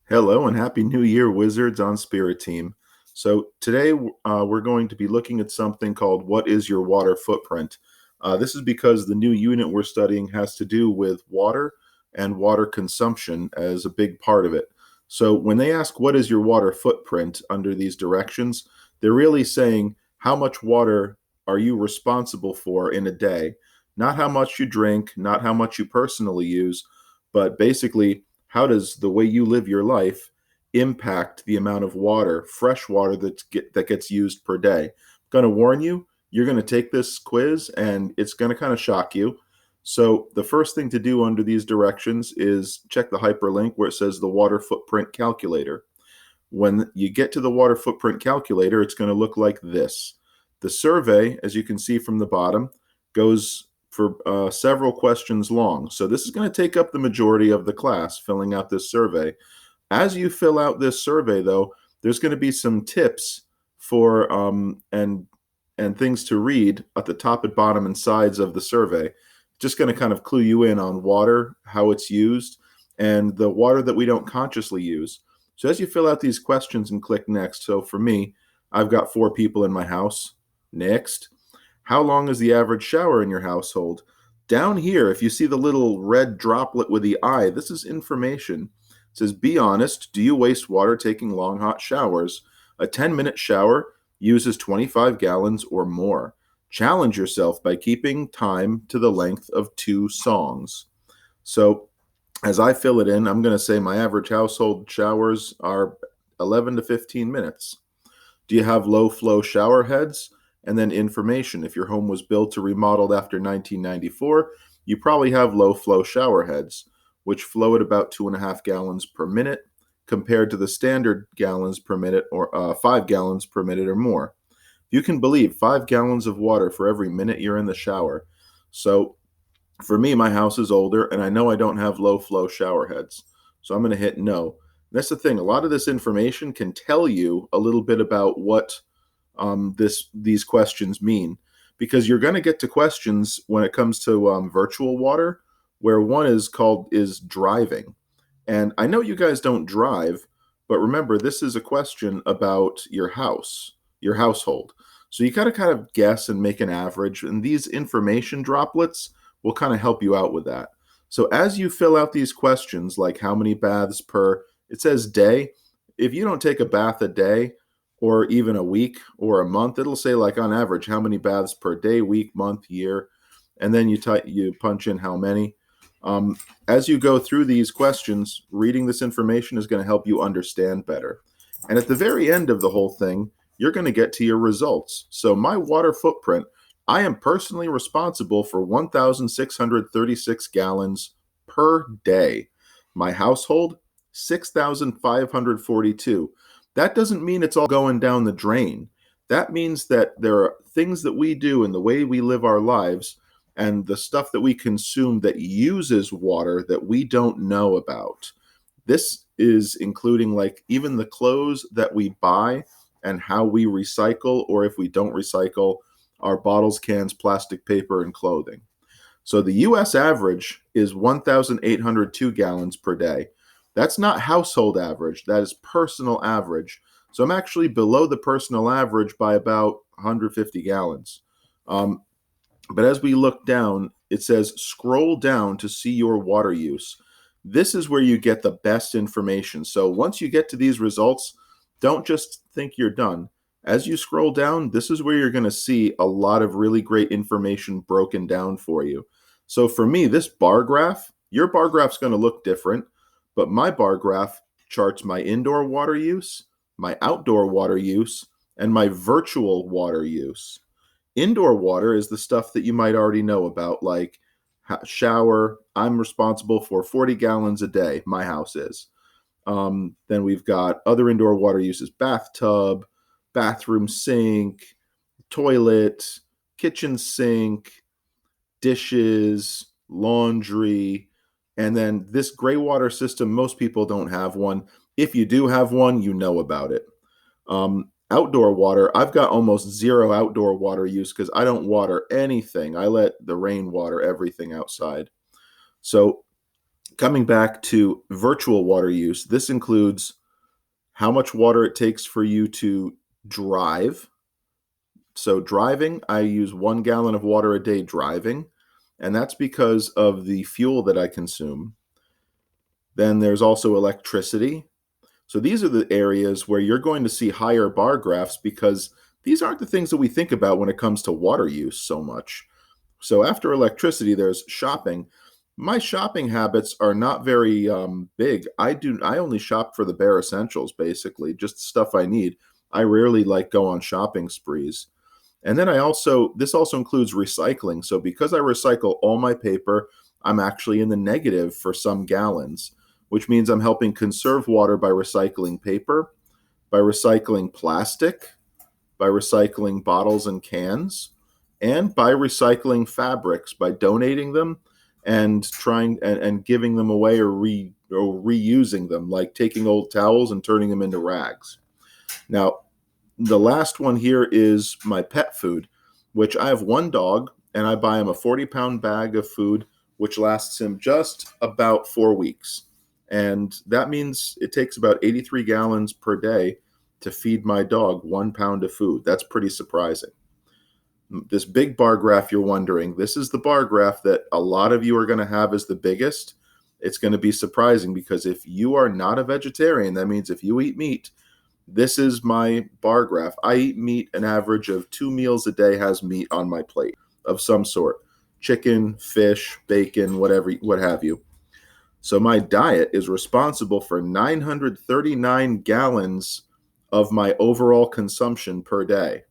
Hello and happy new year, Wizards on Spirit Team. So today we're going to be looking at something called What is Your Water Footprint? This is because the new unit we're studying has to do with water and water consumption as a big part of it. So when they ask what is your water footprint under these directions, they're really saying how much water are you responsible for in a day? Not how much you drink, not how much you personally use, but basically how does the way you live your life impact the amount of water, fresh water that gets used per day? I'm going to warn you, you're going to take this quiz and it's going to kind of shock you. So the first thing to do under these directions is check the hyperlink where it says the water footprint calculator. When you get to the water footprint calculator, it's going to look like this. The survey, as you can see from the bottom, goes for several questions long. So this is going to take up the majority of the class, filling out this survey. As you fill out this survey, though, there's going to be some tips for and things to read at the top and bottom and sides of the survey. Just going to kind of clue you in on water, how it's used, and the water that we don't consciously use. So as you fill out these questions and click next, so for me, I've got 4 people in my house. Next. How long is the average shower in your household? Down here, if you see the little red droplet with the eye, this is information. It says, be honest, do you waste water taking long hot showers? A 10-minute shower uses 25 gallons or more. Challenge yourself by keeping time to the length of 2 songs. So as I fill it in, I'm going to say my average household showers are 11 to 15 minutes. Do you have low flow shower heads? And then information. If your home was built or remodeled after 1994, you probably have low flow shower heads, which flow at about 2.5 gallons per minute compared to the standard gallons per minute or 5 gallons per minute or more. You can believe 5 gallons of water for every minute you're in the shower. So for me, my house is older and I know I don't have low flow shower heads. So I'm going to hit no. That's the thing. A lot of this information can tell you a little bit about what these questions mean, because you're going to get to questions when it comes to virtual water, where one is driving. And I know you guys don't drive, but remember, this is a question about your house, your household. So you got to kind of guess and make an average, and these information droplets will kind of help you out with that. So as you fill out these questions, like how many baths per, it says day. If you don't take a bath a day, or even a week or a month, it'll say like on average how many baths per day, week, month, year, and then you punch in how many. As you go through these questions, reading this information is going to help you understand better. And at the very end of the whole thing, you're going to get to your results. So my water footprint, I am personally responsible for 1,636 gallons per day. My household, 6,542. That doesn't mean it's all going down the drain. That means that there are things that we do in the way we live our lives and the stuff that we consume that uses water that we don't know about. This is including like even the clothes that we buy and how we recycle, or if we don't recycle, our bottles, cans, plastic, paper, and clothing. So the US average is 1,802 gallons per day. That's not household average, that is personal average. So I'm actually below the personal average by about 150 gallons. But as we look down, it says scroll down to see your water use. This is where you get the best information. So once you get to these results, don't just think you're done. As you scroll down, this is where you're going to see a lot of really great information broken down for you. So for me, this bar graph, your bar graph's going to look different, but my bar graph charts my indoor water use, my outdoor water use, and my virtual water use. Indoor water is the stuff that you might already know about, like shower. I'm responsible for 40 gallons a day. My house is. Then we've got other indoor water uses: bathtub, bathroom sink, toilet, kitchen sink, dishes, laundry. And then this gray water system, most people don't have one. If you do have one, you know about it. Outdoor water, I've got almost zero outdoor water use because I don't water anything. I let the rain water everything outside. So Coming back to virtual water use, this includes how much water it takes for you to drive. So driving, I use 1 gallon of water a day driving, and that's because of the fuel that I consume. Then there's also electricity. So these are the areas where you're going to see higher bar graphs because these aren't the things that we think about when it comes to water use so much. So after electricity, there's shopping. My shopping habits are not very big. I only shop for the bare essentials, basically, just stuff I need. I rarely go on shopping sprees. And then this also includes recycling. So because I recycle all my paper, I'm actually in the negative for some gallons, which means I'm helping conserve water by recycling paper, by recycling plastic, by recycling bottles and cans, and by recycling fabrics, by donating them and trying and giving them away or reusing them, like taking old towels and turning them into rags. Now, the last one here is my pet food, which I have one dog, and I buy him a 40-pound bag of food, which lasts him just about 4 weeks. And that means it takes about 83 gallons per day to feed my dog 1 pound of food. That's pretty surprising. This big bar graph you're wondering, this is the bar graph that a lot of you are going to have as the biggest. It's going to be surprising because if you are not a vegetarian, that means if you eat meat, this is my bar graph. I eat meat, an average of 2 meals a day has meat on my plate of some sort. Chicken, fish, bacon, whatever, what have you. So my diet is responsible for 939 gallons of my overall consumption per day.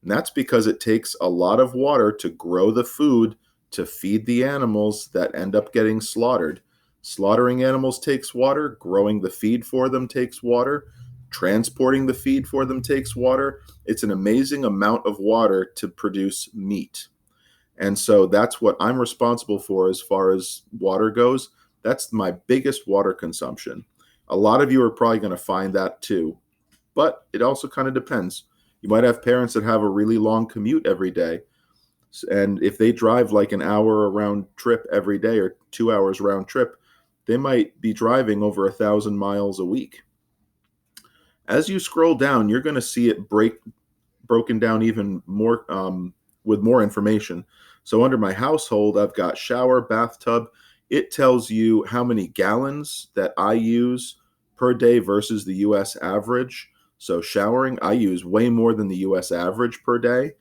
And that's because it takes a lot of water to grow the food to feed the animals that end up getting slaughtered. Slaughtering animals takes water, growing the feed for them takes water, transporting the feed for them takes water. It's an amazing amount of water to produce meat. And so that's what I'm responsible for as far as water goes. That's my biggest water consumption. A lot of you are probably going to find that too, but it also kind of depends. You might have parents that have a really long commute every day. And if they drive like an hour round trip every day or 2 hours round trip, they might be driving over 1,000 miles a week. As you scroll down, you're going to see it broken down even more with more information. So under my household, I've got shower, bathtub. It tells you how many gallons that I use per day versus the US average. So showering, I use way more than the US average per day.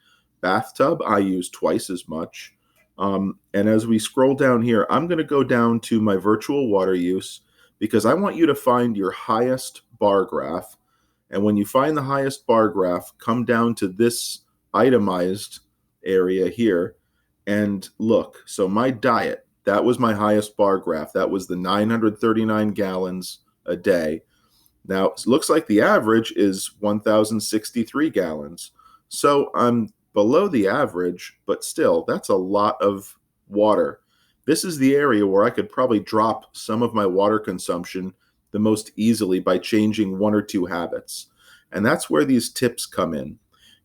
Bathtub, I use twice as much. And as we scroll down here, I'm going to go down to my virtual water use because I want you to find your highest bar graph. And when you find the highest bar graph, come down to this itemized area here and look. So my diet, that was my highest bar graph. That was the 939 gallons a day. Now, it looks like the average is 1,063 gallons. So I'm below the average, but still, that's a lot of water. This is the area where I could probably drop some of my water consumption the most easily by changing 1 or 2 habits. And that's where these tips come in.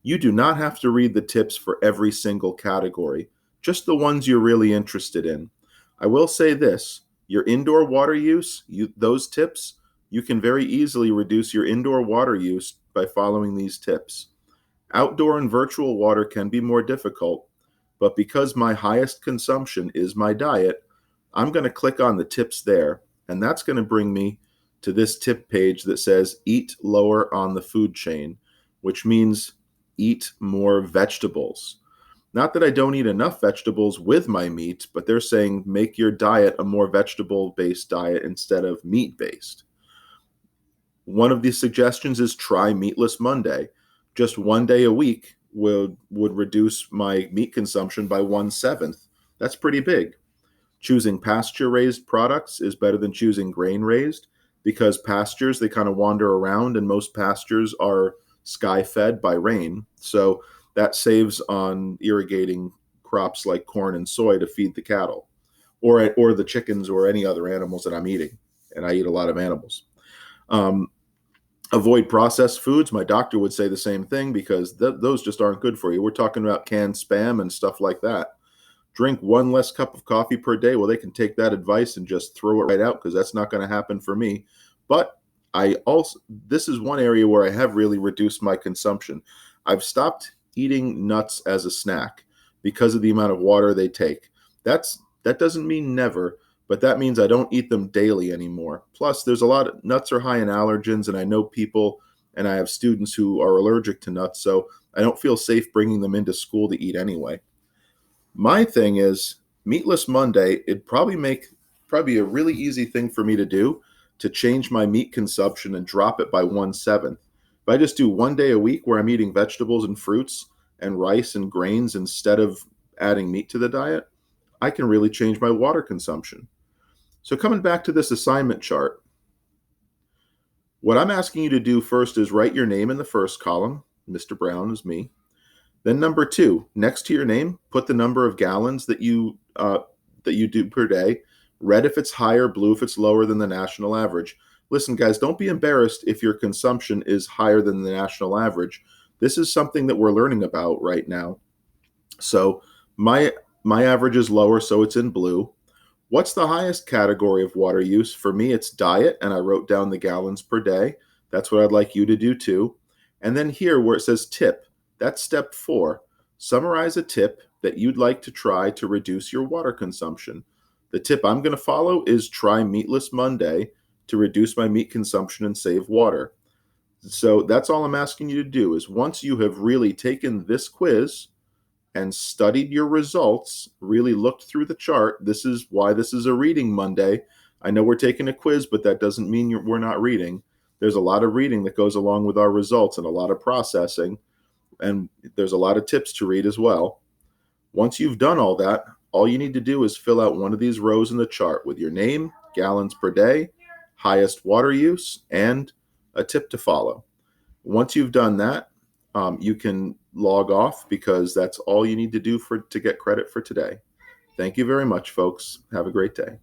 You do not have to read the tips for every single category, just the ones you're really interested in. I will say this, your indoor water use, those tips, you can very easily reduce your indoor water use by following these tips. Outdoor and virtual water can be more difficult, but because my highest consumption is my diet, I'm going to click on the tips there, and that's going to bring me to this tip page that says eat lower on the food chain, which means eat more vegetables. Not that I don't eat enough vegetables with my meat, but they're saying make your diet a more vegetable-based diet instead of meat-based. One of these suggestions is try Meatless Monday. Just 1 day a week would reduce my meat consumption by 1/7. That's pretty big. Choosing pasture-raised products is better than choosing grain-raised because pastures, they kind of wander around, and most pastures are sky-fed by rain. So that saves on irrigating crops like corn and soy to feed the cattle or the chickens or any other animals that I'm eating. And I eat a lot of animals. Avoid processed foods. My doctor would say the same thing because those just aren't good for you. We're talking about canned Spam and stuff like that. drink one less cup of coffee per day. Well, they can take that advice and just throw it right out because that's not going to happen for me. But this is one area where I have really reduced my consumption. I've stopped eating nuts as a snack because of the amount of water they take. That doesn't mean never, but that means I don't eat them daily anymore. Plus, there's a lot of nuts are high in allergens, and I know people and I have students who are allergic to nuts, so I don't feel safe bringing them into school to eat anyway. My thing is Meatless Monday. It'd probably a really easy thing for me to do to change my meat consumption and drop it by 1/7. If I just do one day a week where I'm eating vegetables and fruits and rice and grains instead of adding meat to the diet, I can really change my water consumption. So coming back to this assignment chart, what I'm asking you to do first is write your name in the first column. Mr. Brown is me. Then number 2, next to your name, put the number of gallons that you do per day. Red if it's higher, blue if it's lower than the national average. Listen, guys, don't be embarrassed if your consumption is higher than the national average. This is something that we're learning about right now. So my average is lower, so it's in blue. What's the highest category of water use? For me, it's diet, and I wrote down the gallons per day. That's what I'd like you to do too. And then here where it says tip, that's step 4. Summarize a tip that you'd like to try to reduce your water consumption. The tip I'm going to follow is try Meatless Monday to reduce my meat consumption and save water. So that's all I'm asking you to do is once you have really taken this quiz and studied your results, really looked through the chart, this is why this is a reading Monday. I know we're taking a quiz, but that doesn't mean we're not reading. There's a lot of reading that goes along with our results and a lot of processing. And there's a lot of tips to read as well. Once you've done all that, all you need to do is fill out one of these rows in the chart with your name, gallons per day, highest water use, and a tip to follow. Once you've done that, you can log off because that's all you need to do to get credit for today. Thank you very much, folks. Have a great day.